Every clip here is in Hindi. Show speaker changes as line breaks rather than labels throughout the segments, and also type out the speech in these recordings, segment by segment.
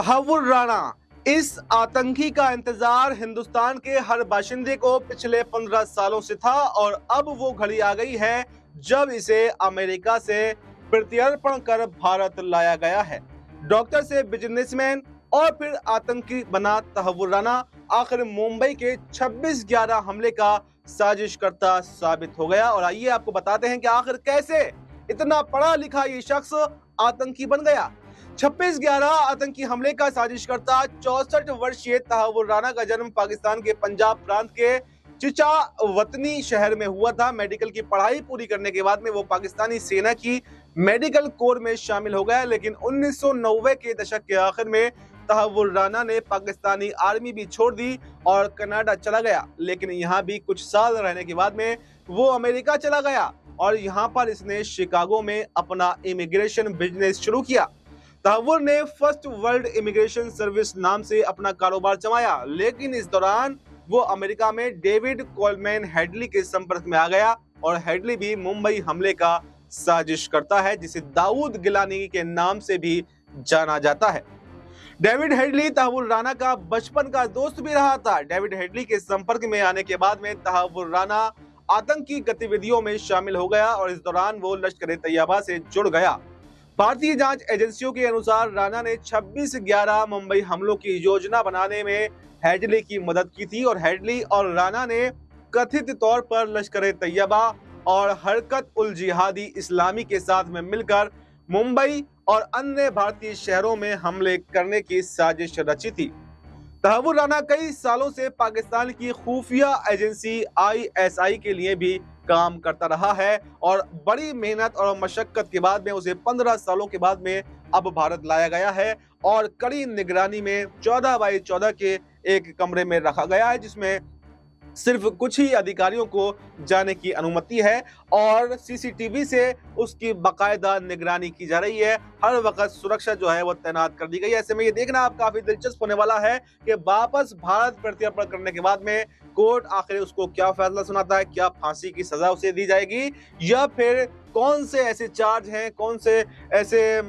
तहव्वुर राणा, इस आतंकी का इंतजार हिंदुस्तान के हर बाशिंदे को पिछले 15 सालों से था और अब वो घड़ी आ गई है जब इसे अमेरिका से प्रत्यर्पण कर भारत लाया गया है। डॉक्टर से बिजनेसमैन और फिर आतंकी बना तहव्वुर राणा आखिर मुंबई के 26/11 हमले का साजिशकर्ता साबित हो गया। और आइए आपको बताते हैं कि आखिर कैसे इतना पढ़ा लिखा ये शख्स आतंकी बन गया। 26/11 आतंकी हमले का साजिशकर्ता 64 वर्षीय तहव्वुर राणा का जन्म पाकिस्तान के पंजाब प्रांत के चिचावतनी शहर में हुआ था। मेडिकल की पढ़ाई पूरी करने के बाद में वो पाकिस्तानी सेना की मेडिकल कोर में शामिल हो गया, लेकिन 1990 के दशक के आखिर में तहव्वुर राणा ने पाकिस्तानी आर्मी भी छोड़ दी और कनाडा चला गया। लेकिन यहाँ भी कुछ साल रहने के बाद में वो अमेरिका चला गया और यहाँ पर इसने शिकागो में अपना इमिग्रेशन बिजनेस शुरू किया। तहव्वुर ने फर्स्ट वर्ल्ड इमिग्रेशन सर्विस नाम से अपना कारोबार जमाया, लेकिन इस दौरान वो अमेरिका में डेविड कोलमैन हेडली के संपर्क में आ गया और हेडली भी मुंबई हमले का साजिश करता है, जिसे दाऊद गिलानी के नाम से भी जाना जाता है। डेविड हेडली तहव्वुर राणा का बचपन का दोस्त भी रहा था। डेविड हेडली के संपर्क में आने के बाद में तहव्वुर राणा आतंकी गतिविधियों में शामिल हो गया और इस दौरान वो लश्कर-ए-तैयबा से जुड़ गया। भारतीय जांच एजेंसियों के अनुसार राणा ने 26/11 मुंबई हमलों की योजना बनाने में हेडली की मदद की थी और हेडली और राणा ने कथित तौर पर लश्कर-ए-तैयबा और हरकत उल जिहादी इस्लामी के साथ में मिलकर मुंबई और अन्य भारतीय शहरों में हमले करने की साजिश रची थी। तहव्वुर राणा कई सालों से पाकिस्तान की खुफिया एजेंसी ISI के लिए भी काम करता रहा है और बड़ी मेहनत और मशक्कत के बाद में उसे 15 सालों के बाद में अब भारत लाया गया है और कड़ी निगरानी में 14x14 के एक कमरे में रखा गया है, जिसमें सिर्फ कुछ ही अधिकारियों को जाने की अनुमति है और सीसीटीवी से उसकी बाकायदा निगरानी की जा रही है। हर वक्त सुरक्षा जो है वो तैनात कर दी गई है। ऐसे में ये देखना अब काफी दिलचस्प होने वाला है कि वापस भारत प्रत्यर्पण करने के बाद में कोर्ट आखिर उसको क्या फैसला सुनाता है। क्या फांसी की सजा उसे दी जाएगी या फिर कौन से ऐसे चार्ज हैं, कौन से ऐसे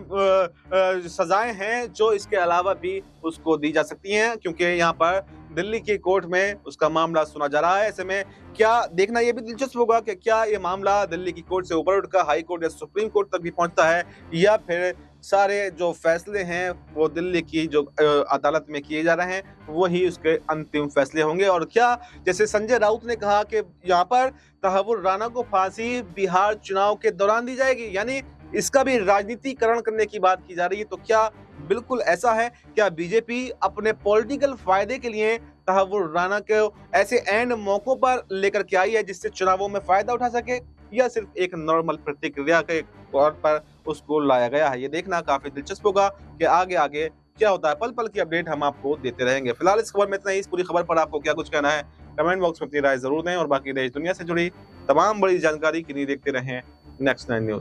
सजाएं हैं जो इसके अलावा भी उसको दी जा सकती हैं, क्योंकि यहाँ पर दिल्ली की कोर्ट में उसका मामला सुना जा रहा है। ऐसे में क्या देखना यह भी दिलचस्प होगा कि क्या ये मामला दिल्ली की कोर्ट से ऊपर उठकर हाई कोर्ट या सुप्रीम कोर्ट तक भी पहुंचता है या फिर सारे जो फैसले हैं वो दिल्ली की जो अदालत में किए जा रहे हैं वही उसके अंतिम फैसले होंगे। और क्या जैसे संजय राउत ने कहा कि यहाँ पर तहव्वुर राणा को फांसी बिहार चुनाव के दौरान दी जाएगी, यानी इसका भी राजनीतिकरण करने की बात की जा रही है, तो क्या बिल्कुल ऐसा है? क्या बीजेपी अपने पॉलिटिकल फायदे के लिए तहव्वुर राणा को ऐसे एंड मौकों पर लेकर के आई है जिससे चुनावों में फायदा उठा सके, या सिर्फ एक नॉर्मल प्रतिक्रिया के तौर पर उसको लाया गया है? ये देखना काफी दिलचस्प होगा कि आगे आगे क्या होता है। पल पल की अपडेट हम आपको देते रहेंगे। फिलहाल इस खबर में इतना ही। इस पूरी खबर पर आपको क्या कुछ कहना है कमेंट बॉक्स में अपनी राय जरूर दें और बाकी देश दुनिया से जुड़ी तमाम बड़ी जानकारी के लिए देखते रहें नेक्स्ट 9 न्यूज।